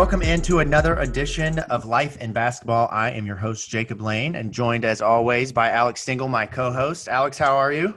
Welcome into another edition of Life in Basketball. I am your host, Jacob Lane, and joined as always by Alex Stengel, my co-host. Alex, how are you?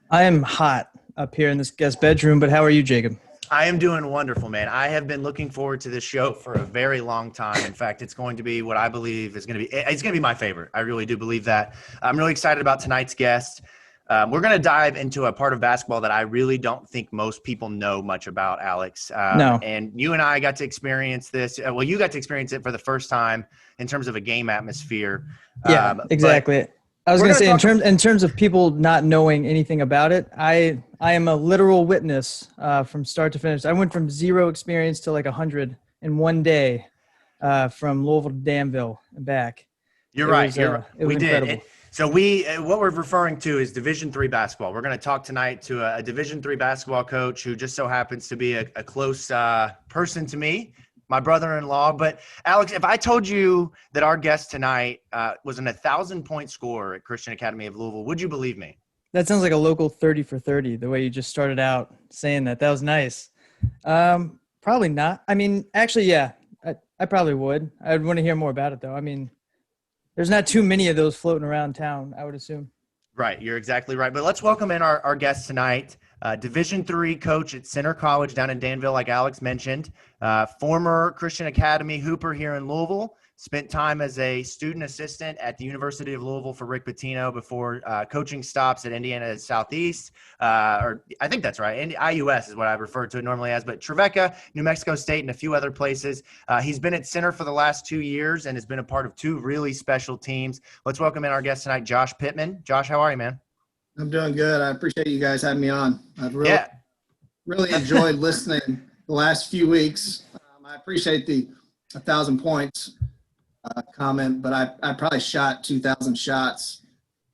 I am hot up here in this guest bedroom, but how are you, Jacob? I am doing wonderful, man. I have been looking forward to this show for a very long time. In fact, it's going to be what I believe is going to be – it's going to be my favorite. I really do believe that. I'm really excited about tonight's guest. We're going to dive into a part of basketball that I really don't think most people know much about, Alex. No. And you and I got to experience this. Well, you got to experience it for the first time in terms of a game atmosphere. Yeah, exactly. I was going to say, in terms of people not knowing anything about it, I am a literal witness from start to finish. I went from zero experience to like 100 in one day from Louisville to Danville and back. You're right. It was incredible. So what we're referring to is Division III basketball. We're going to talk tonight to a Division III basketball coach who just so happens to be a close person to me, my brother-in-law. But Alex, if I told you that our guest tonight was an 1,000-point scorer at Christian Academy of Louisville, would you believe me? That sounds like a local 30 for 30, the way you just started out saying that. That was nice. Probably not. I mean, actually, yeah, I probably would. I'd want to hear more about it, though. I mean, there's not too many of those floating around town, I would assume. Right. You're exactly right. But let's welcome in our guest tonight, Division III coach at Center College down in Danville, like Alex mentioned, former Christian Academy hooper here in Louisville, spent time as a student assistant at the University of Louisville for Rick Pitino before coaching stops at Indiana Southeast, or I think that's right. IUS is what I refer to it normally as, but Trevecca, New Mexico State, and a few other places. He's been at Center for the last 2 years and has been a part of two really special teams. Let's welcome in our guest tonight, Josh Pittman. Josh, how are you, man? I'm doing good. I appreciate you guys having me on. I've really enjoyed listening the last few weeks. I appreciate the 1,000 points comment, but I probably shot 2,000 shots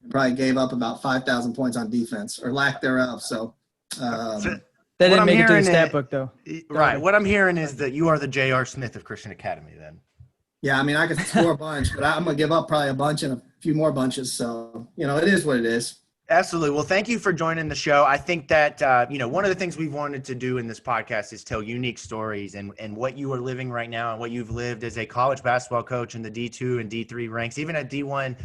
and probably gave up about 5,000 points on defense or lack thereof. So that didn't make it to the stat book, though. Right. What I'm hearing is that you are the J.R. Smith of Christian Academy then. Yeah, I mean, I could score a bunch, but I'm going to give up probably a bunch and a few more bunches. So, it is what it is. Absolutely. Well, thank you for joining the show. I think that, one of the things we've wanted to do in this podcast is tell unique stories and what you are living right now and what you've lived as a college basketball coach in the D2 and D3 ranks, even at D1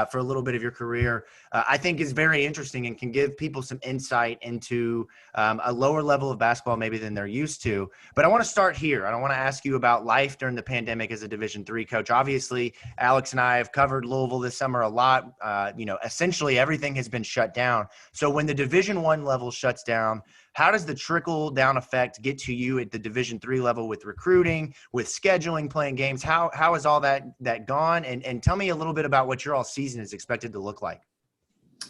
for a little bit of your career, I think is very interesting and can give people some insight into a lower level of basketball maybe than they're used to. But I want to start here. I want to ask you about life during the pandemic as a Division III coach. Obviously, Alex and I have covered Louisville this summer a lot. Essentially everything has been shut down. So when the Division I level shuts down, how does the trickle down effect get to you at the Division III level with recruiting, with scheduling, playing games? How is all that gone? And tell me a little bit about what your all season is expected to look like.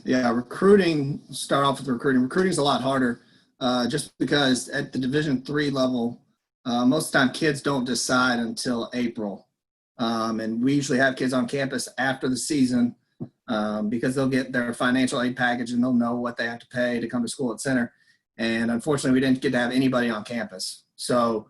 Yeah, start off with recruiting. Recruiting is a lot harder just because at the Division III level, most of the time kids don't decide until April. And we usually have kids on campus after the season because they'll get their financial aid package and they'll know what they have to pay to come to school at Center. And unfortunately, we didn't get to have anybody on campus. So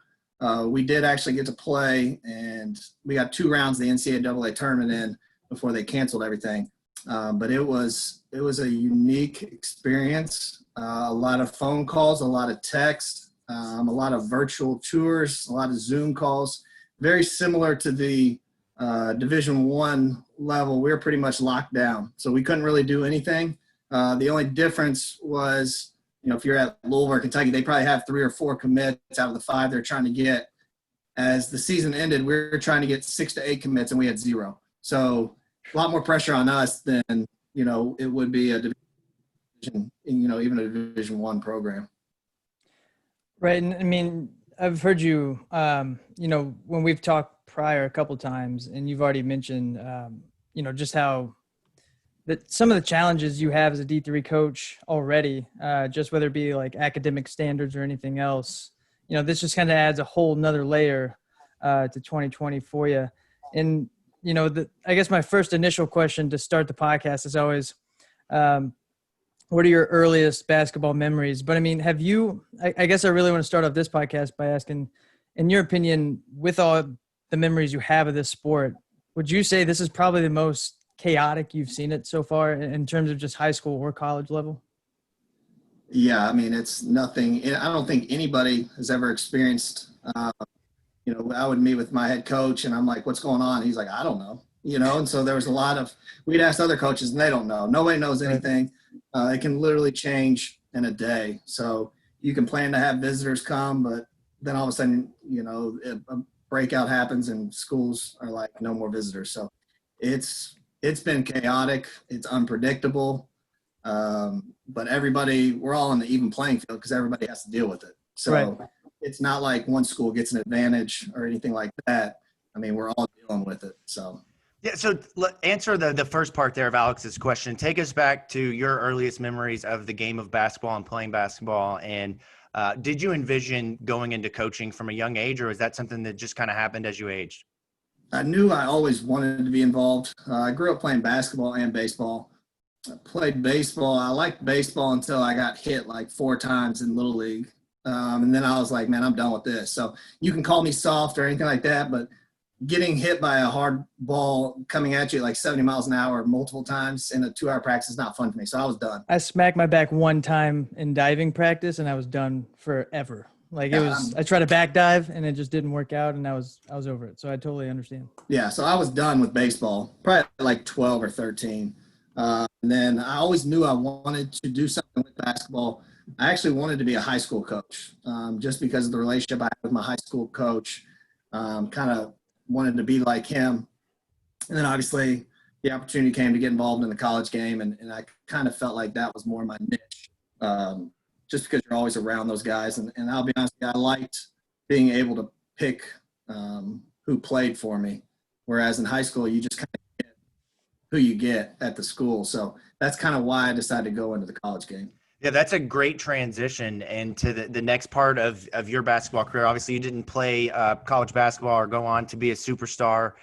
we did actually get to play, and we got 2 rounds of the NCAA tournament in before they canceled everything. But it was a unique experience, a lot of phone calls, a lot of text, a lot of virtual tours, a lot of Zoom calls, very similar to the Division I level. We were pretty much locked down, so we couldn't really do anything. The only difference was, if you're at Louisville or Kentucky, they probably have 3 or 4 commits out of the 5 they're trying to get. As the season ended, we were trying to get 6 to 8 commits, and we had 0. So a lot more pressure on us than, it would be a division, even a Division I program. Right. And I mean, I've heard you, when we've talked prior a couple times, and you've already mentioned, just how that some of the challenges you have as a D3 coach already, just whether it be like academic standards or anything else, this just kind of adds a whole nother layer to 2020 for you. And, I guess my first initial question to start the podcast is always, what are your earliest basketball memories? But I mean, I guess I really want to start off this podcast by asking, in your opinion, with all the memories you have of this sport, would you say this is probably the most chaotic you've seen it so far in terms of just high school or college level? Yeah, I mean, it's nothing. I don't think anybody has ever experienced I would meet with my head coach and I'm like, what's going on? He's like, I don't know, and so there was a lot of, we'd ask other coaches and they don't know. Nobody knows anything. It can literally change in a day. So you can plan to have visitors come, but then all of a sudden, a breakout happens and schools are like, no more visitors. So it's been chaotic. It's unpredictable. But we're all on the even playing field because everybody has to deal with it. So it's not like one school gets an advantage or anything like that. I mean, we're all dealing with it. So. Yeah. So answer the first part there of Alex's question. Take us back to your earliest memories of the game of basketball and playing basketball. And did you envision going into coaching from a young age, or is that something that just kind of happened as you aged? I knew I always wanted to be involved. I grew up playing basketball and baseball. I played baseball. I liked baseball until I got hit like 4 times in Little League. And then I was like, man, I'm done with this. So you can call me soft or anything like that, but getting hit by a hard ball coming at you at like 70 miles an hour multiple times in a 2-hour practice is not fun for me. So I was done. I smacked my back one time in diving practice and I was done forever. Like I tried to back dive and it just didn't work out and I was over it. So I totally understand. Yeah. So I was done with baseball, probably like 12 or 13. And then I always knew I wanted to do something with basketball. I actually wanted to be a high school coach, just because of the relationship I had with my high school coach. Kind of wanted to be like him. And then obviously the opportunity came to get involved in the college game. And I kind of felt like that was more my niche, just because you're always around those guys. And I'll be honest with you, I liked being able to pick who played for me. Whereas in high school, you just kind of get who you get at the school. So that's kind of why I decided to go into the college game. Yeah, that's a great transition into the next part of your basketball career. Obviously, you didn't play college basketball or go on to be a superstar,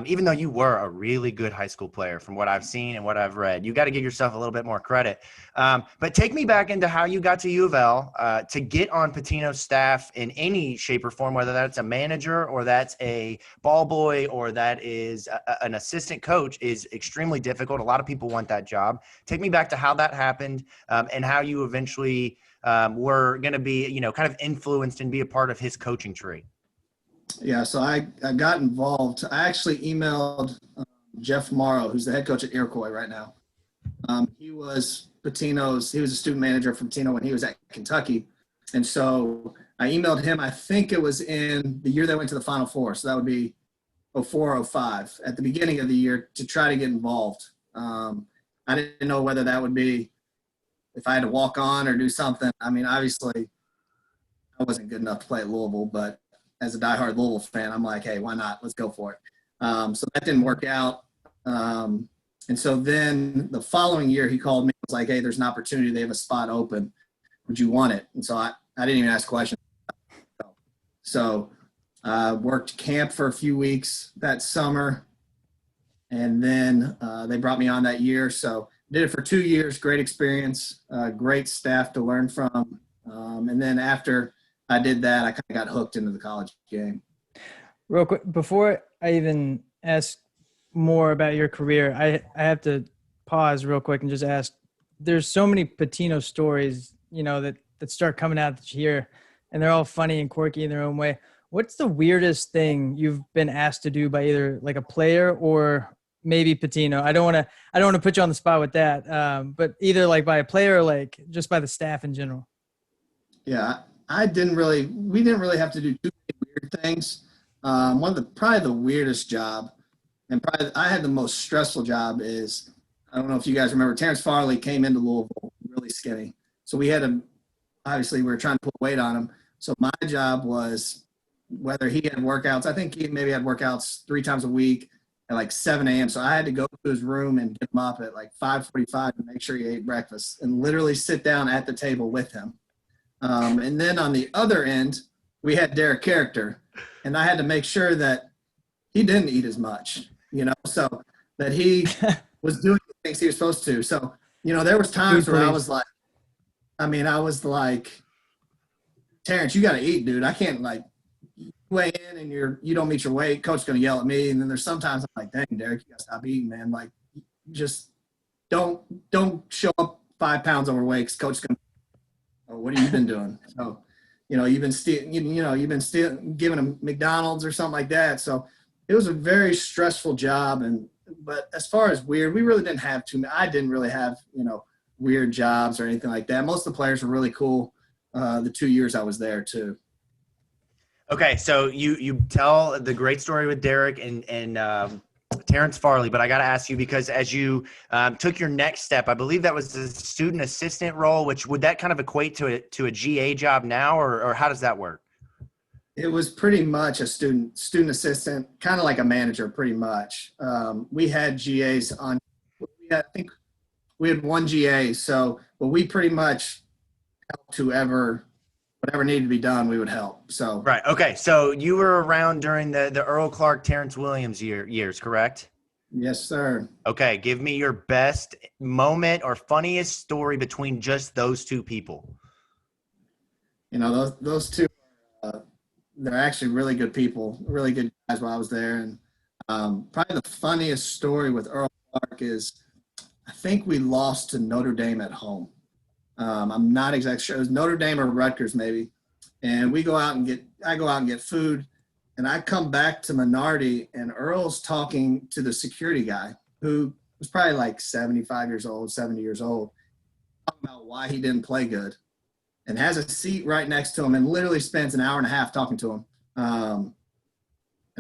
even though you were a really good high school player from what I've seen and what I've read. You got to give yourself a little bit more credit. But take me back into how you got to U of L to get on Pitino's staff in any shape or form, whether that's a manager or that's a ball boy or that is an assistant coach, is extremely difficult. A lot of people want that job. Take me back to how that happened and how you eventually were going to be, kind of influenced and be a part of his coaching tree. Yeah, so I got involved. I actually emailed Jeff Morrow, who's the head coach at Iroquois right now. He was a student manager for Pitino when he was at Kentucky. And so I emailed him, I think it was in the year they went to the Final Four. So that would be 04, 05, at the beginning of the year, to try to get involved. I didn't know whether that would be if I had to walk on or do something. I mean, obviously I wasn't good enough to play at Louisville, but as a diehard Louisville fan, I'm like, hey, why not? Let's go for it. So that didn't work out. And so then the following year he called me and was like, hey, there's an opportunity. They have a spot open. Would you want it? And so I didn't even ask questions. So worked camp for a few weeks that summer. And then they brought me on that year. So did it for 2 years, great experience, great staff to learn from. And then after I did that, I kind of got hooked into the college game. Real quick, before I even ask more about your career, I have to pause real quick and just ask, there's so many Pitino stories, that start coming out that you hear, and they're all funny and quirky in their own way. What's the weirdest thing you've been asked to do by either like a player or maybe Pitino? I don't want to put you on the spot with that, but either like by a player or like just by the staff in general. Yeah, we didn't really have to do too many weird things. Probably the weirdest job, and probably I had the most stressful job is, I don't know if you guys remember, Terrence Farley came into Louisville really skinny. So we were trying to put weight on him. So my job was, whether he had workouts, I think he maybe had workouts 3 times a week at like 7 a.m. So I had to go to his room and get him up at like 5:45 to make sure he ate breakfast and literally sit down at the table with him. And then on the other end, we had Derek Character, and I had to make sure that he didn't eat as much, so that he was doing the things he was supposed to. So, there was times where I was like, Terrence, you got to eat, dude. I can't weigh in and you don't meet your weight. Coach's going to yell at me. And then there's sometimes I'm like, dang, Derek, you got to stop eating, man. Like, just don't show up 5 pounds overweight because coach's going to, oh, what have you been doing? So you've been you've been giving them McDonald's or something like that. So it was a very stressful job. But as far as weird, we really didn't have too many. I didn't really have, weird jobs or anything like that. Most of the players were really cool. The 2 years I was there too. Okay, so you tell the great story with Derek and Terrence Farley, but I got to ask you, because as you took your next step, I believe that was the student assistant role, which would that kind of equate to a GA job now, or how does that work? It was pretty much a student assistant, kind of like a manager, pretty much. We had GAs on. I think we had one GA, but we pretty much helped whatever needed to be done, we would help. So right. Okay. So you were around during the Earl Clark, Terrence Williams years, correct? Yes, sir. Okay. Give me your best moment or funniest story between just those two people. Those two, they're actually really good people, really good guys while I was there. And probably the funniest story with Earl Clark is I think we lost to Notre Dame at home. I'm not exactly sure. It was Notre Dame or Rutgers maybe. And I go out and get food, and I come back to Minardi, and Earl's talking to the security guy, who was probably like 75 years old, 70 years old, talking about why he didn't play good, and has a seat right next to him and literally spends an hour and a half talking to him. And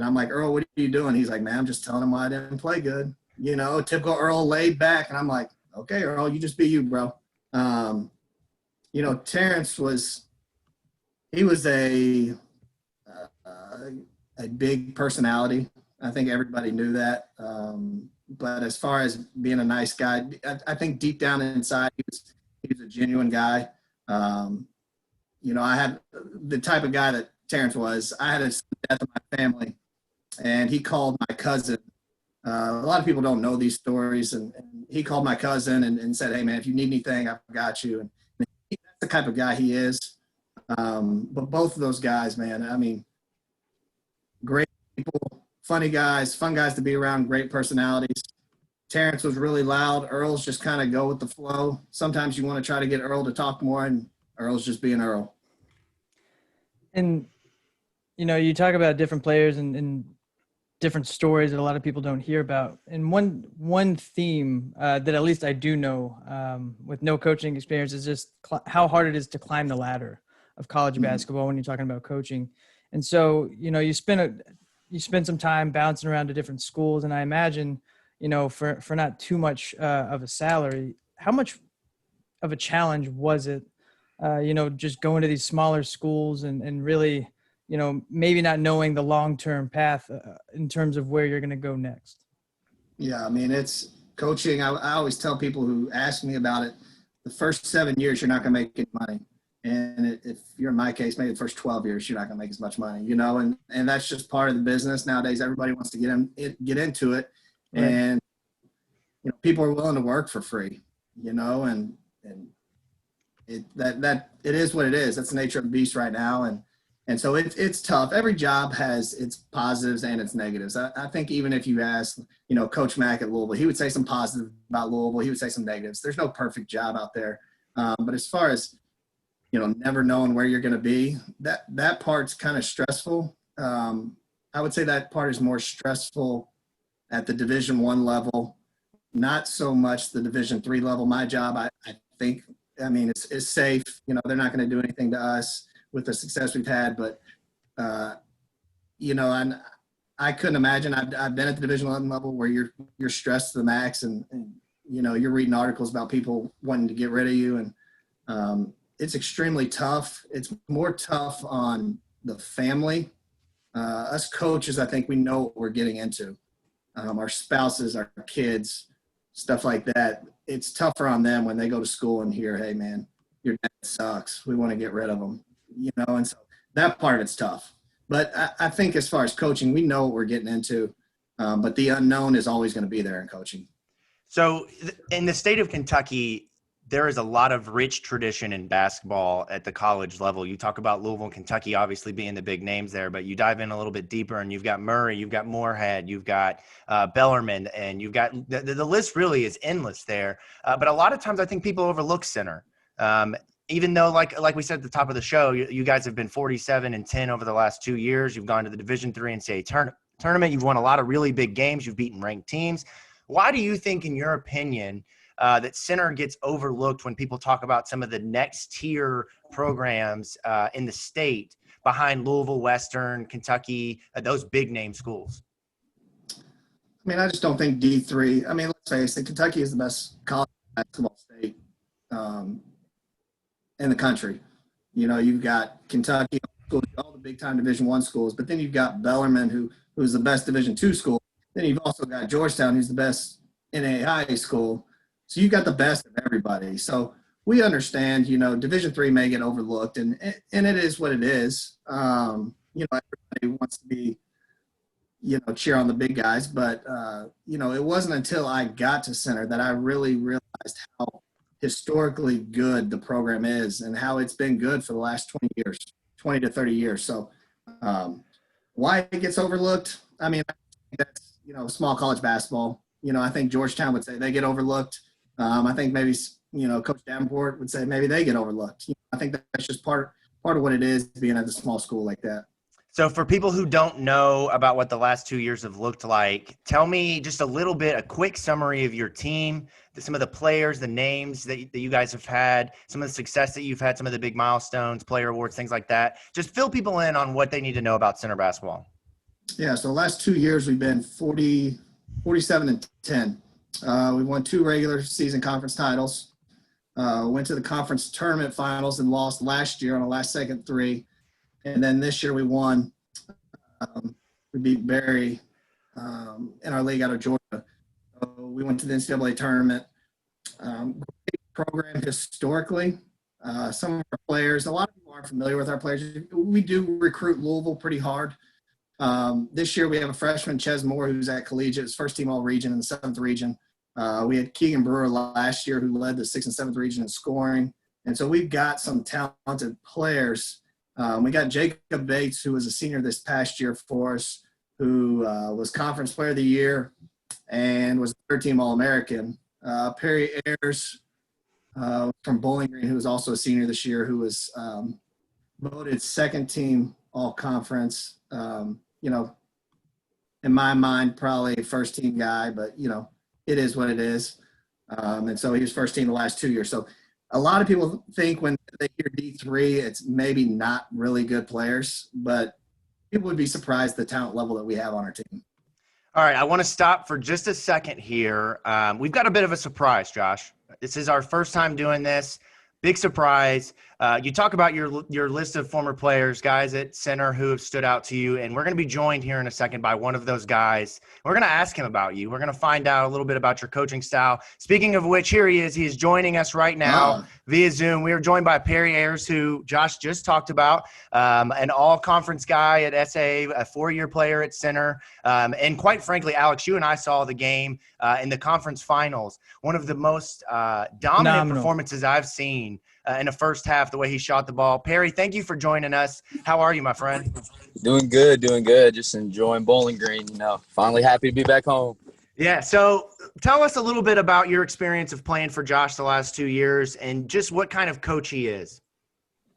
I'm like, Earl, what are you doing? He's like, man, I'm just telling him why I didn't play good. Typical Earl, laid back. And I'm like, okay, Earl, you just be you, bro. Terrence was a big personality. I think everybody knew that. But as far as being a nice guy, I think deep down inside, he was a genuine guy. I had the type of guy that Terrence was. I had a death in my family, and he called my cousin. A lot of people don't know these stories, and he called my cousin and said, hey, man, if you need anything, I've got you. And that's the type of guy he is. But both of those guys, man, I mean, great people, funny guys, fun guys to be around, great personalities. Terrence was really loud. Earl's just kind of go with the flow. Sometimes you want to try to get Earl to talk more, and Earl's just being Earl. And, you talk about different players and different stories that a lot of people don't hear about. And one theme that at least I do know with no coaching experience is just how hard it is to climb the ladder of college basketball when you're talking about coaching. And so, you spend some time bouncing around to different schools, and I imagine, for not too much of a salary, how much of a challenge was it, just going to these smaller schools and really, maybe not knowing the long-term path in terms of where you're going to go next? Yeah, I mean, it's coaching. I always tell people who ask me about it, the first 7 years, you're not going to make any money. And if you're in my case, maybe the first 12 years, you're not going to make as much money, and that's just part of the business. Nowadays, everybody wants to get into it. Right. And, people are willing to work for free, and it is what it is. That's the nature of the beast right now. And so it's tough. Every job has its positives and its negatives. I think even if you ask, Coach Mack at Louisville, he would say some positive about Louisville. He would say some negatives. There's no perfect job out there. But as far as, never knowing where you're going to be, that part's kind of stressful. I would say that part is more stressful at the Division I level, not so much the Division III level. My job, I think, it's safe. They're not going to do anything to us with the success we've had, but and I couldn't imagine. I've been at the Division I level where you're stressed to the max, and you're reading articles about people wanting to get rid of you, and it's extremely tough. It's more tough on the family. Us coaches, I think we know what we're getting into. Our spouses, our kids, stuff like that. It's tougher on them when they go to school and hear, hey, man, your dad sucks. We want to get rid of him. And so that part of it's tough. But I think as far as coaching, we know what we're getting into. But the unknown is always going to be there in coaching. So in the state of Kentucky, there is a lot of rich tradition in basketball at the college level. You talk about Louisville and Kentucky obviously being the big names there, but you dive in a little bit deeper and you've got Murray, you've got Moorhead, you've got Bellarmine, and you've got the list really is endless there. But a lot of times I think people overlook Center. even though like we said at the top of the show, you guys have been 47-10 over the last 2 years. You've gone to the Division III NCAA tournament. You've won a lot of really big games. You've beaten ranked teams. Why do you think, in your opinion, that Center gets overlooked when people talk about some of the next tier programs in the state behind Louisville, Western, Kentucky, those big name schools? I mean, I just don't think D3. I mean, let's face it, Kentucky is the best college basketball state in the country. You know, you've got Kentucky, all the big time Division I schools, but then you've got Bellarmine, who's the best Division II school. Then you've also got Georgetown, who's the best NAIA school. So you've got the best of everybody. So we understand, you know, Division III may get overlooked, and it is what it is. You know, everybody wants to be, you know, cheer on the big guys. But, you know, it wasn't until I got to Center that I really realized how historically good the program is and how it's been good for the last 20 to 30 years. So why it gets overlooked, I mean, that's, you know, small college basketball. You know, I think Georgetown would say they get overlooked. I think maybe, you know, Coach Davenport would say maybe they get overlooked. You know, I think that's just part of what it is being at a small school like that. So for people who don't know about what the last 2 years have looked like, tell me just a quick summary of your team, some of the players, the names that you guys have had, some of the success that you've had, some of the big milestones, player awards, things like that. Just fill people in on what they need to know about Center basketball. Yeah, so the last 2 years we've been 47-10. We won 2 regular season conference titles. Went to the conference tournament finals and lost last year on a last-second 3. And then this year we won. We beat Barry in our league out of Georgia. So we went to the NCAA tournament. Great program historically. Some of our players, a lot of people aren't familiar with our players. We do recruit Louisville pretty hard. This year we have a freshman, Ches Moore, who's at collegiate, his first team all-region in the 7th region. We had Keegan Brewer last year who led the 6th and 7th region in scoring. And so we've got some talented players. We got Jacob Bates, who was a senior this past year for us, who was Conference Player of the Year and was third-team All-American. Perry Ayers from Bowling Green, who was also a senior this year, who was voted second-team All-Conference. You know, in my mind, probably first-team guy, but, you know, it is what it is. And so he was first-team the last 2 years. So a lot of people think when they hear D3, it's maybe not really good players, but people would be surprised the talent level that we have on our team. All right, I want to stop for just a second here. We've got a bit of a surprise, Josh. This is our first time doing this. Big surprise. You talk about your list of former players, guys at Center who have stood out to you, and we're going to be joined here in a second by one of those guys. We're going to ask him about you. We're going to find out a little bit about your coaching style. Speaking of which, here he is. He is joining us right now via Zoom. We are joined by Perry Ayers, who Josh just talked about, an all-conference guy at SA, a 4-year player at Center. And quite frankly, Alex, you and I saw the game in the conference finals. One of the most dominant performances I've seen in the first half, the way he shot the ball. Perry, thank you for joining us. How are you, my friend? Doing good. Just enjoying Bowling Green, you know. Finally happy to be back home. Yeah, so tell us a little bit about your experience of playing for Josh the last 2 years and just what kind of coach he is.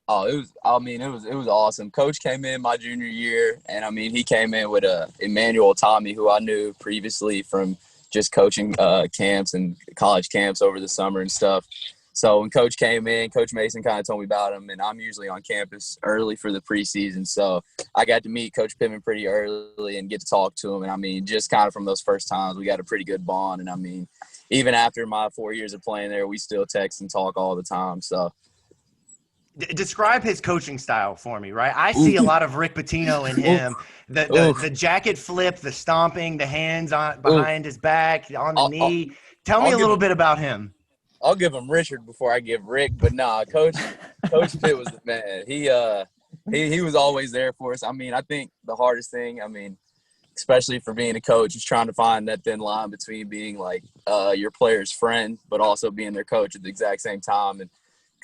Oh, it was awesome. Coach came in my junior year, and, I mean, he came in with Emmanuel Tommy, who I knew previously from just coaching camps and college camps over the summer and stuff. So when Coach came in, Coach Mason kind of told me about him, and I'm usually on campus early for the preseason. So I got to meet Coach Pittman pretty early and get to talk to him. And, I mean, just kind of from those first times, we got a pretty good bond. And, I mean, even after my 4 years of playing there, we still text and talk all the time. So describe his coaching style for me, right? I see a lot of Rick Pitino in him. The jacket flip, the stomping, the hands on behind his back, on the knee. Tell me a little bit about him. I'll give him Richard before I give Rick, but nah, Coach Pitt was the man. He was always there for us. I mean, I think the hardest thing, I mean, especially for being a coach, is trying to find that thin line between being like your player's friend, but also being their coach at the exact same time. And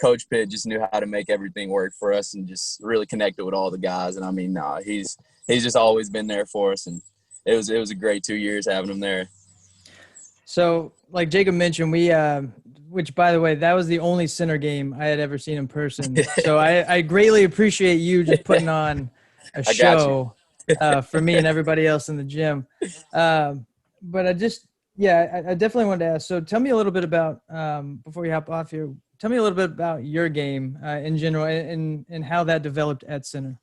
Coach Pitt just knew how to make everything work for us and just really connected with all the guys. And I mean, nah, he's just always been there for us, and it was a great 2 years having him there. So, like Jacob mentioned, we which by the way, that was the only center game I had ever seen in person. So I greatly appreciate you just putting on a show for me and everybody else in the gym. But I definitely wanted to ask. So tell me a little bit about, before we hop off here, tell me a little bit about your game in general and how that developed at center.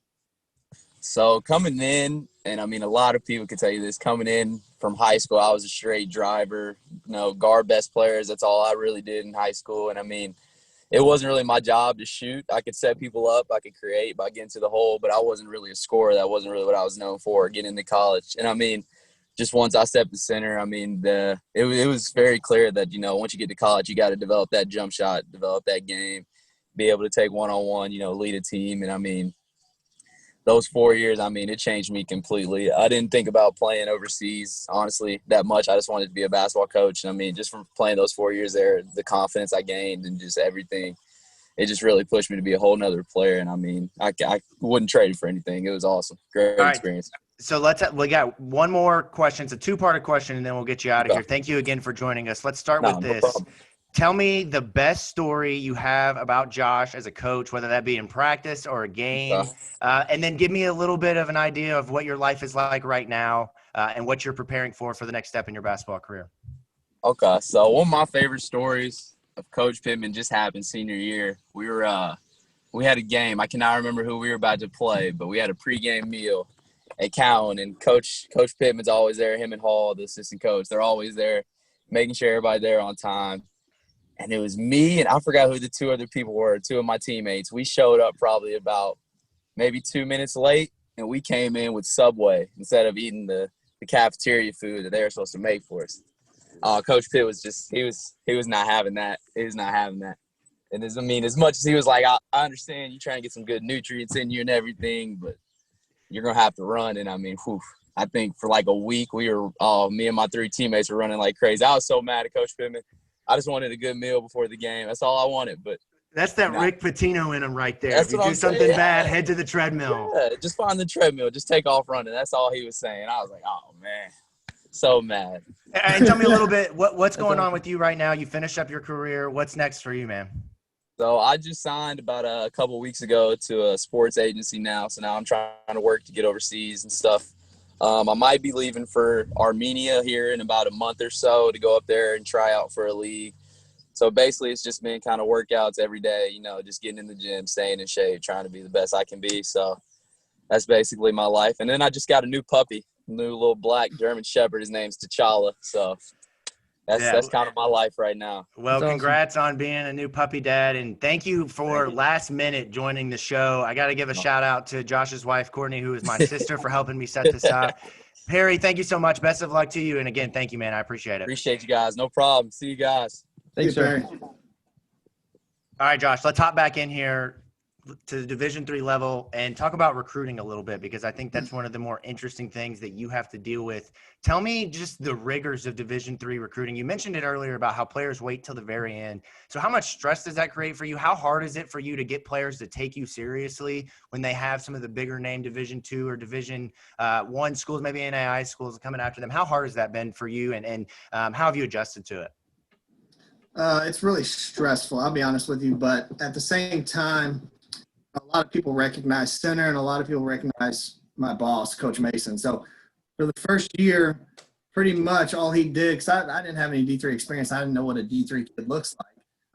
So coming in, and I mean, a lot of people could tell you this, coming in from high school, I was a straight driver, guard best players. That's all I really did in high school. And I mean, it wasn't really my job to shoot. I could set people up, I could create by getting to the hole, but I wasn't really a scorer. That wasn't really what I was known for getting into college. And I mean, just once I stepped to center, I mean, it was very clear that, once you get to college, you got to develop that jump shot, develop that game, be able to take one-on-one, lead a team. And I mean, those 4 years, I mean, it changed me completely. I didn't think about playing overseas, honestly, that much. I just wanted to be a basketball coach. And I mean, just from playing those 4 years there, the confidence I gained and just everything, it just really pushed me to be a whole nother player. And I mean, I wouldn't trade it for anything. It was awesome. Great experience. So we got one more question. It's a two-part question, and then we'll get you out of here. Thank you again for joining us. Let's start with this. No problem. Tell me the best story you have about Josh as a coach, whether that be in practice or a game, and then give me a little bit of an idea of what your life is like right now and what you're preparing for the next step in your basketball career. Okay, so one of my favorite stories of Coach Pittman just happened senior year. We had a game. I cannot remember who we were about to play, but we had a pregame meal at Cowan, and Coach Pittman's always there. Him and Hall, the assistant coach, they're always there, making sure everybody there on time. And it was me, and I forgot who the two other people were, two of my teammates. We showed up probably about maybe 2 minutes late, and we came in with Subway instead of eating the cafeteria food that they were supposed to make for us. Coach Pitt was just he was not having that. He was not having that. And as much as he was like, I understand you trying to get some good nutrients in you and everything, but you're going to have to run. And I mean, I think for like a week, me and my three teammates were running like crazy. I was so mad at Coach Pittman. I just wanted a good meal before the game. That's all I wanted. But that's that Rick Pitino in him right there. If you do something bad, head to the treadmill. Yeah, just find the treadmill. Just take off running. That's all he was saying. I was like, oh, man, so mad. And tell me a little bit, what's going on with you right now? You finished up your career. What's next for you, man? So I just signed about a couple of weeks ago to a sports agency now. So now I'm trying to work to get overseas and stuff. I might be leaving for Armenia here in about a month or so to go up there and try out for a league. So basically it's just been kind of workouts every day, just getting in the gym, staying in shape, trying to be the best I can be. So that's basically my life. And then I just got a new puppy, new little black German Shepherd. His name's T'Challa. So that's kind of my life right now. Well, congrats on being a new puppy dad, and thank you for last minute joining the show. I got to give a shout out to Josh's wife, Courtney, who is my sister, for helping me set this up. Perry, thank you so much. Best of luck to you. And again, thank you, man. I appreciate it. Appreciate you guys. No problem. See you guys. Thanks, Perry. All right, Josh, let's hop back in here to the Division III level and talk about recruiting a little bit, because I think that's one of the more interesting things that you have to deal with. Tell me just the rigors of Division III recruiting. You mentioned it earlier about how players wait till the very end. So how much stress does that create for you? How hard is it for you to get players to take you seriously when they have some of the bigger name Division II or Division I schools, maybe NAI schools coming after them? How hard has that been for you, and how have you adjusted to it? It's really stressful, I'll be honest with you, but at the same time, a lot of people recognize center and a lot of people recognize my boss, Coach Mason. So for the first year, pretty much all he did, because I didn't have any D3 experience. I didn't know what a D3 kid looks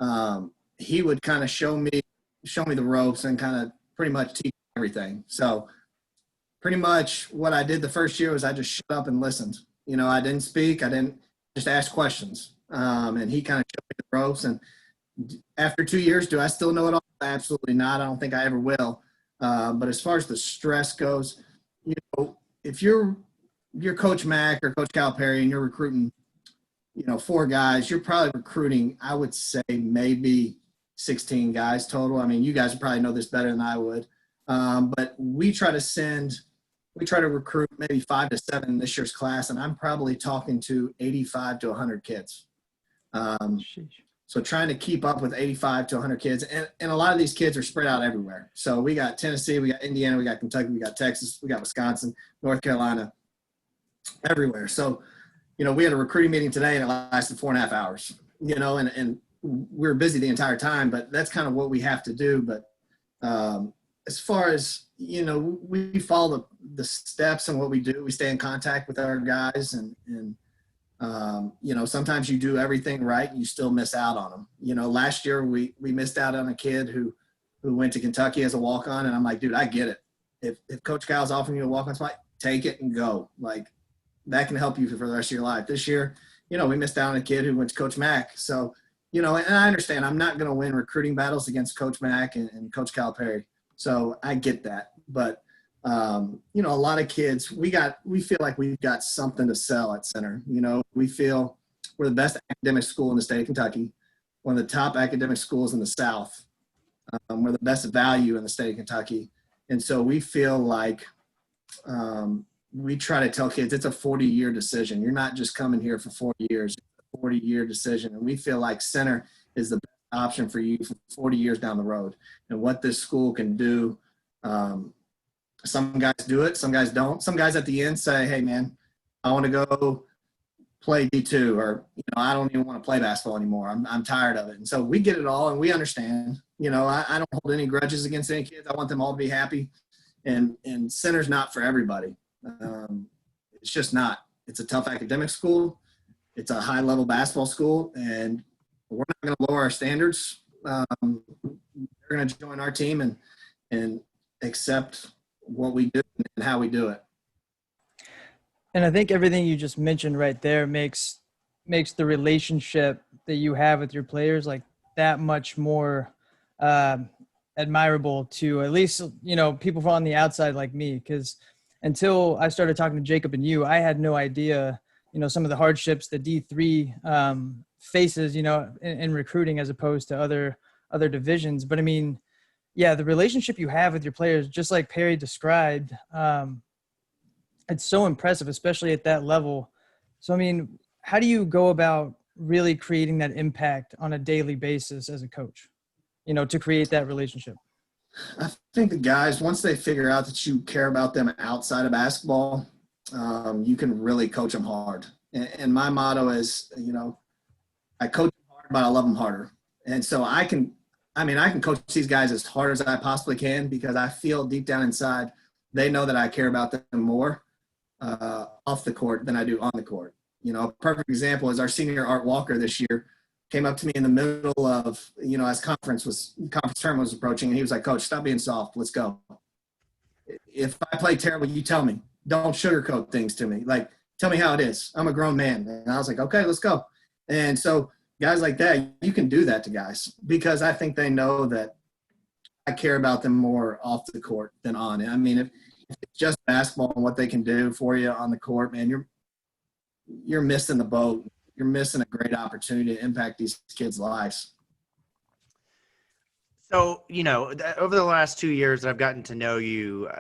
like. He would kind of show me the ropes and kind of pretty much teach everything. So pretty much what I did the first year was I just shut up and listened. I didn't speak. I didn't just ask questions. And he kind of showed me the ropes. And after 2 years, do I still know it all? Absolutely not. I don't think I ever will. But as far as the stress goes, if you're Coach Mack or Coach Calipari and you're recruiting, 4 guys, you're probably recruiting, I would say, maybe 16 guys total. I mean, you guys would probably know this better than I would. But we try to recruit maybe 5 to 7 in this year's class, and I'm probably talking to 85 to 100 kids. So trying to keep up with 85 to 100 kids. And a lot of these kids are spread out everywhere. So we got Tennessee, we got Indiana, we got Kentucky, we got Texas, we got Wisconsin, North Carolina, everywhere. So, we had a recruiting meeting today and it lasted 4.5 hours, and we're busy the entire time, but that's kind of what we have to do. But as far as, we follow the steps and what we do. We stay in contact with our guys, and sometimes you do everything right and you still miss out on them. Last year we missed out on a kid who went to Kentucky as a walk-on, and I'm like, dude, I get it. If Coach Cal's offering you a walk-on spot, take it and go. Like, that can help you for the rest of your life. This year, we missed out on a kid who went to Coach Mack. So, and I understand I'm not going to win recruiting battles against Coach Mack and Coach Calipari. So I get that. But, a lot of kids, we feel like we've got something to sell at center. We feel we're the best academic school in the state of Kentucky, one of the top academic schools in the South. We're the best value in the state of Kentucky. And so we feel like we try to tell kids it's a 40-year decision. You're not just coming here for 4 years. It's a 40-year decision. And we feel like center is the best option for you for 40 years down the road. And what this school can do, some guys do it, some guys don't. Some guys at the end say, hey, man, I want to go play D2, or, I don't even want to play basketball anymore. I'm tired of it. And so we get it all, and we understand. I don't hold any grudges against any kids. I want them all to be happy. And center's not for everybody. It's just not. It's a tough academic school. It's a high-level basketball school, and we're not going to lower our standards. They're going to join our team and accept what we do and how we do it. And I think everything you just mentioned right there makes the relationship that you have with your players like that much more admirable to at least, people on the outside like me. Because until I started talking to Jacob and you, I had no idea, some of the hardships that D3 faces, in recruiting as opposed to other divisions. But I mean, yeah, the relationship you have with your players, just like Perry described, it's so impressive, especially at that level. So, I mean, how do you go about really creating that impact on a daily basis as a coach, to create that relationship? I think the guys, once they figure out that you care about them outside of basketball, you can really coach them hard. And my motto is, I coach them hard, but I love them harder. And so I can coach these guys as hard as I possibly can, because I feel deep down inside they know that I care about them more off the court than I do on the court. A perfect example is our senior Art Walker this year came up to me in the middle of, as conference term was approaching, and he was like, Coach, stop being soft. Let's go. If I play terrible, you tell me. Don't sugarcoat things to me. Like, tell me how it is. I'm a grown man. And I was like, okay, let's go. And so guys like that, you can do that to guys, because I think they know that I care about them more off the court than on it. I mean, if it's just basketball and what they can do for you on the court, man, you're missing the boat. You're missing a great opportunity to impact these kids' lives. So, over the last 2 years, I've gotten to know you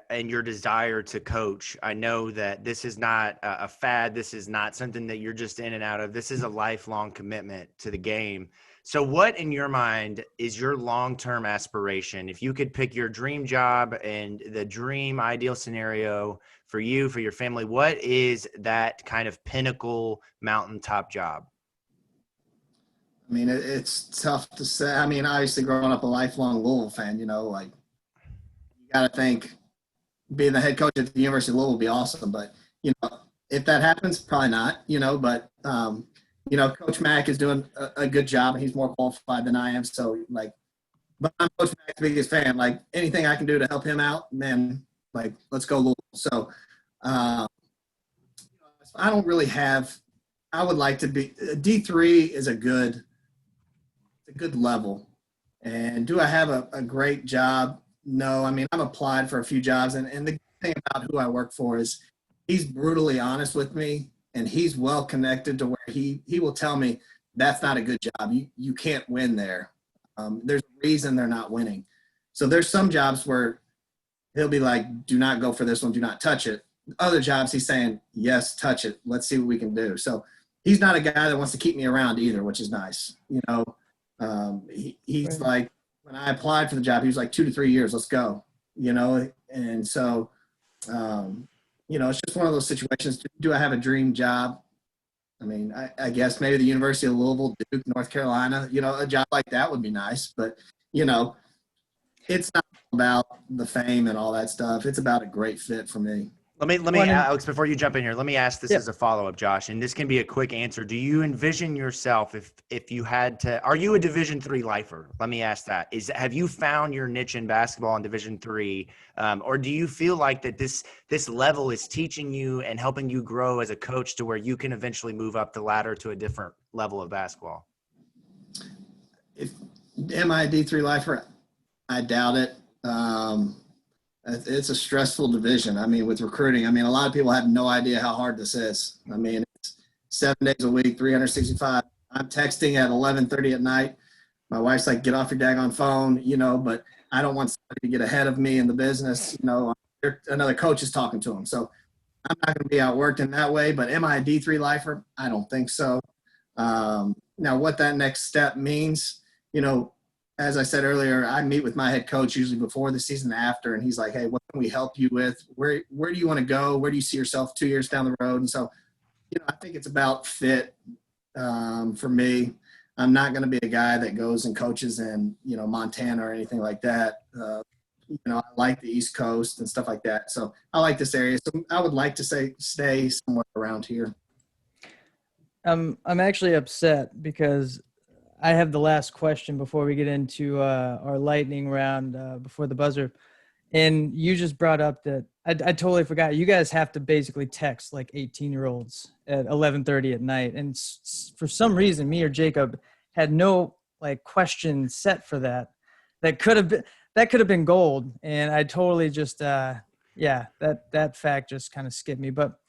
and your desire to coach. I know that this is not a fad. This is not something that you're just in and out of. This is a lifelong commitment to the game. So what, in your mind, is your long-term aspiration? If you could pick your dream job and the dream ideal scenario for you, for your family, what is that kind of pinnacle mountaintop job? I mean, it's tough to say. I mean, obviously growing up a lifelong Louisville fan, you got to think being the head coach at the University of Louisville would be awesome. But, if that happens, probably not, but Coach Mack is doing a good job, and he's more qualified than I am. So, but I'm Coach Mack's biggest fan. Like, anything I can do to help him out, man, let's go Louisville. So, I don't really have – I would like to be – D3 is a good level. And do I have a great job? No. I mean, I've applied for a few jobs, and the thing about who I work for is he's brutally honest with me. And he's well connected to where he will tell me that's not a good job. You can't win there. There's a reason they're not winning. So there's some jobs where he'll be like, do not go for this one. Do not touch it. Other jobs he's saying, yes, touch it. Let's see what we can do. So he's not a guy that wants to keep me around either, which is nice. He's like, when I applied for the job, he was like 2 to 3 years, let's go, And so, it's just one of those situations. Do I have a dream job? I mean, I guess maybe the University of Louisville, Duke, North Carolina, a job like that would be nice. But, it's not about the fame and all that stuff. It's about a great fit for me. Let me, Alex, before you jump in here, let me ask this Yeah. as a follow-up, Josh, and this can be a quick answer. Do you envision yourself, if you had to, are you a Division III lifer? Let me ask that. Have you found your niche in basketball in Division III, or do you feel like that this level is teaching you and helping you grow as a coach to where you can eventually move up the ladder to a different level of basketball? Am I a D3 lifer? I doubt it. It's a stressful division. I mean, with recruiting, a lot of people have no idea how hard this is. I mean, it's 7 days a week, 365. I'm texting at 11:30 at night. My wife's like, get off your daggone phone, but I don't want somebody to get ahead of me in the business. Another coach is talking to them. So I'm not going to be outworked in that way. But am I a D3 lifer? I don't think so. Now, what that next step means, as I said earlier, I meet with my head coach usually before the season and after, and he's like, hey, what can we help you with? Where do you want to go? Where do you see yourself 2 years down the road? And so, I think it's about fit for me. I'm not going to be a guy that goes and coaches in, Montana or anything like that. I like the East Coast and stuff like that. So I like this area. So I would like to stay somewhere around here. I'm actually upset because I have the last question before we get into our lightning round before the buzzer. And you just brought up that I totally forgot. You guys have to basically text like 18-year-olds at 11:30 at night. And for some reason, me or Jacob had no question set for that. That could have been gold. And I totally just, that fact just kind of skipped me. But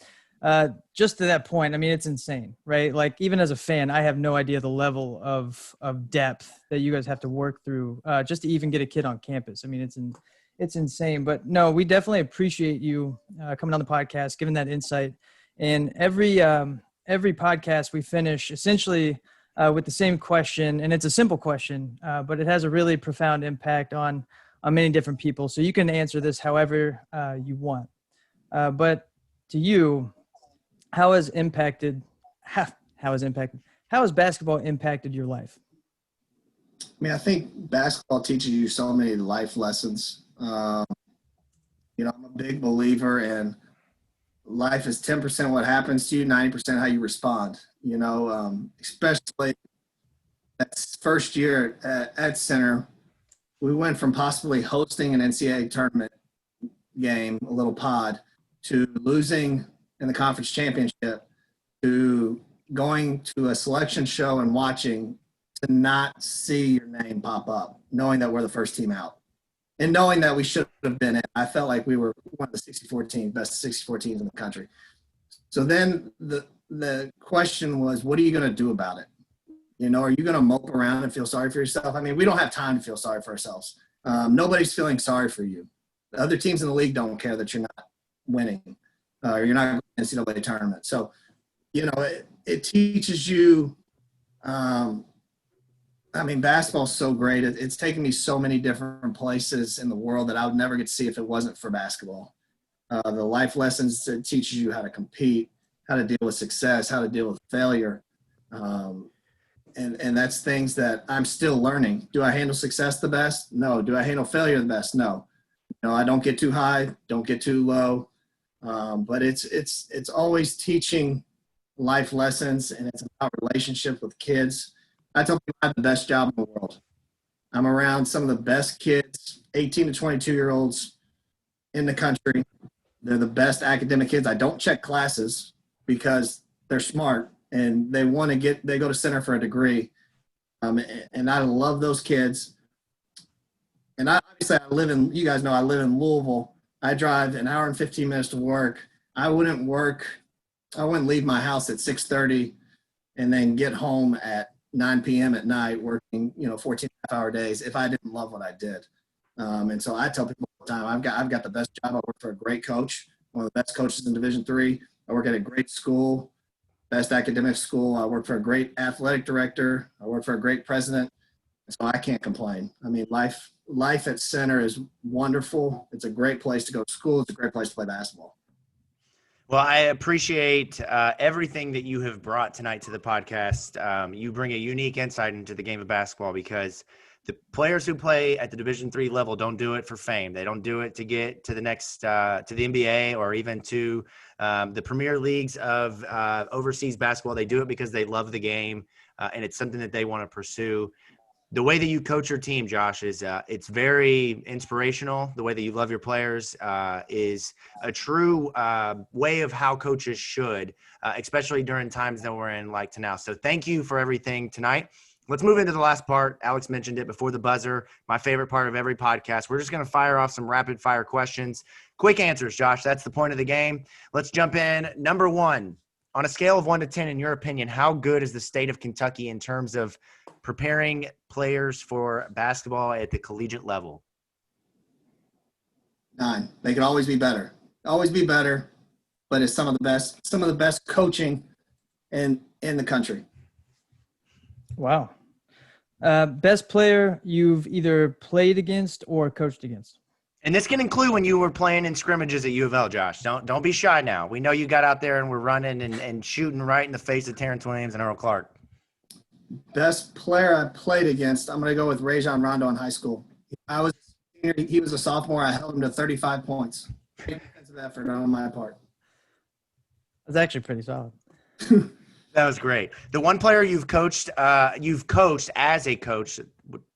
just to that point, it's insane, right? Like even as a fan, I have no idea the level of depth that you guys have to work through just to even get a kid on campus. It's insane, but no, we definitely appreciate you coming on the podcast, giving that insight. And every podcast we finish essentially with the same question, and it's a simple question, but it has a really profound impact on many different people. So you can answer this however you want. But to you, how has basketball impacted your life? I think basketball teaches you so many life lessons. I'm a big believer in life is 10% what happens to you, 90% how you respond. Especially that first year at Center, we went from possibly hosting an NCAA tournament game, a little pod, to losing in the conference championship, to going to a selection show and watching, to not see your name pop up, knowing that we're the first team out. And knowing that we should have been in. I felt like we were one of the 64 teams, best 64 teams in the country. So then the question was, what are you going to do about it? Are you going to mope around and feel sorry for yourself? We don't have time to feel sorry for ourselves. Nobody's feeling sorry for you. The other teams in the league don't care that you're not winning. You're not going to NCAA tournament. So, it teaches you basketball's so great. It's taken me so many different places in the world that I would never get to see if it wasn't for basketball. The life lessons, it teaches you how to compete, how to deal with success, how to deal with failure. And that's things that I'm still learning. Do I handle success the best? No. Do I handle failure the best? No. I don't get too high, don't get too low. But it's always teaching life lessons, and it's about relationships with kids. I tell people I have the best job in the world. I'm around some of the best kids, 18 to 22-year-olds in the country. They're the best academic kids. I don't check classes because they're smart and they go to Center for a degree. And I love those kids. And obviously you guys know I live in Louisville. I drive an hour and 15 minutes to work. I wouldn't leave my house at 6:30 and then get home at 9 p.m. at night working, 14-and-a-half-hour days if I didn't love what I did. And so I tell people all the time, I've got the best job. I work for a great coach, one of the best coaches in Division III. I work at a great school, best academic school. I work for a great athletic director. I work for a great president. So I can't complain. Life at Center is wonderful. It's a great place to go to school. It's a great place to play basketball. Well, I appreciate everything that you have brought tonight to the podcast. You bring a unique insight into the game of basketball because the players who play at the Division III level don't do it for fame. They don't do it to get to the next to the NBA or even to the premier leagues of overseas basketball. They do it because they love the game and it's something that they want to pursue. The way that you coach your team, Josh, is it's very inspirational. The way that you love your players is a true way of how coaches should, especially during times that we're in like to now. So thank you for everything tonight. Let's move into the last part. Alex mentioned it before the buzzer, my favorite part of every podcast. We're just going to fire off some rapid fire questions. Quick answers, Josh. That's the point of the game. Let's jump in. Number one, on a scale of 1 to 10, in your opinion, how good is the state of Kentucky in terms of preparing players for basketball at the collegiate level? 9. They could always be better. Always be better, but it's some of the best coaching in the country. Wow. Best player you've either played against or coached against? And this can include when you were playing in scrimmages at U of L, Josh. Don't be shy now. We know you got out there and were running and shooting right in the face of Terrence Williams and Earl Clark. Best player I played against, I'm going to go with Rajon Rondo in high school. He was a sophomore. I held him to 35 points. Great defensive effort on my part. That's actually pretty solid. That was great. The one player you've coached as a coach,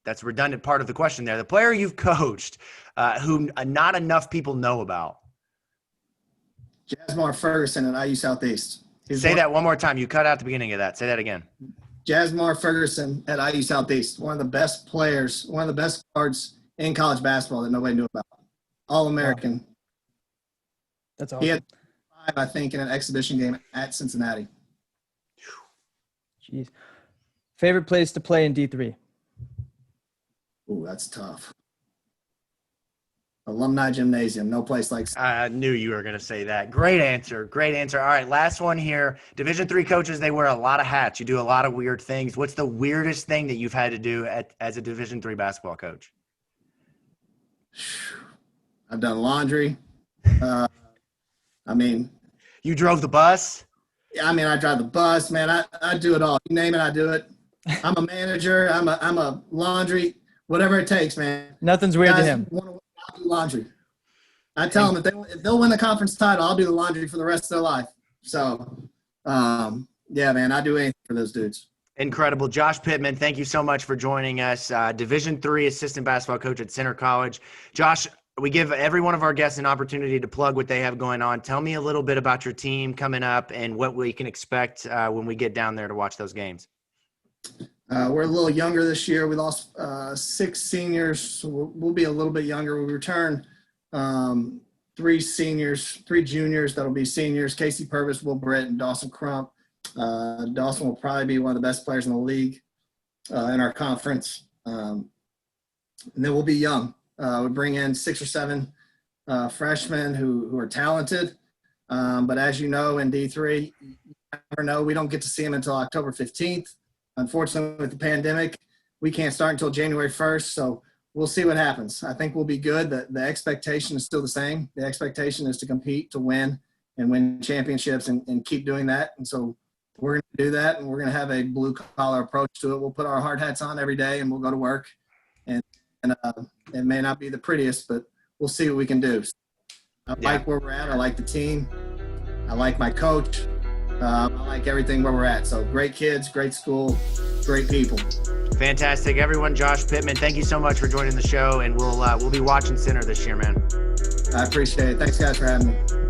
that's a redundant part of the question there. The player you've coached who not enough people know about. Jasmar Ferguson at IU Southeast. Say that one more time. You cut out the beginning of that. Say that again. Jasmar Ferguson at IU Southeast. One of the best players, one of the best guards in college basketball that nobody knew about. All-American. Wow. That's awesome. He had 5, I think, in an exhibition game at Cincinnati. Jeez. Favorite place to play in D3? Ooh, that's tough. Alumni Gymnasium. No place like. I knew you were going to say that. Great answer. Great answer. All right, last one here. Division III coaches, they wear a lot of hats. You do a lot of weird things. What's the weirdest thing that you've had to do as a Division III basketball coach? I've done laundry. You drove the bus? I drive the bus, man. I do it all. You name it, I do it. I'm a manager. I'm a laundry, whatever it takes, man. Nothing's weird to him. I'll do laundry. I tell them if they'll win the conference title, I'll do the laundry for the rest of their life. So, yeah, man, I do anything for those dudes. Incredible. Josh Pittman, thank you so much for joining us. Division III assistant basketball coach at Center College. Josh, we give every one of our guests an opportunity to plug what they have going on. Tell me a little bit about your team coming up and what we can expect when we get down there to watch those games. We're a little younger this year. We lost 6 seniors. So we'll be a little bit younger. We return 3 juniors that'll be seniors: Casey Purvis, Will Britt, and Dawson Crump. Dawson will probably be one of the best players in the league in our conference. And then we'll be young. We bring in 6 or 7 freshmen who are talented. But as you know, in D3, you never know. We don't get to see them until October 15th. Unfortunately, with the pandemic, we can't start until January 1st. So we'll see what happens. I think we'll be good. The expectation is still the same. The expectation is to compete, to win, and win championships and keep doing that. And so we're going to do that, and we're going to have a blue-collar approach to it. We'll put our hard hats on every day, and we'll go to work. And it may not be the prettiest, but we'll see what we can do. I like where we're at. I like the team. I like my coach. I like everything where we're at. So great kids, great school, great people. Fantastic. Everyone, Josh Pittman, thank you so much for joining the show, and we'll be watching Center this year, man. I appreciate it. Thanks, guys, for having me.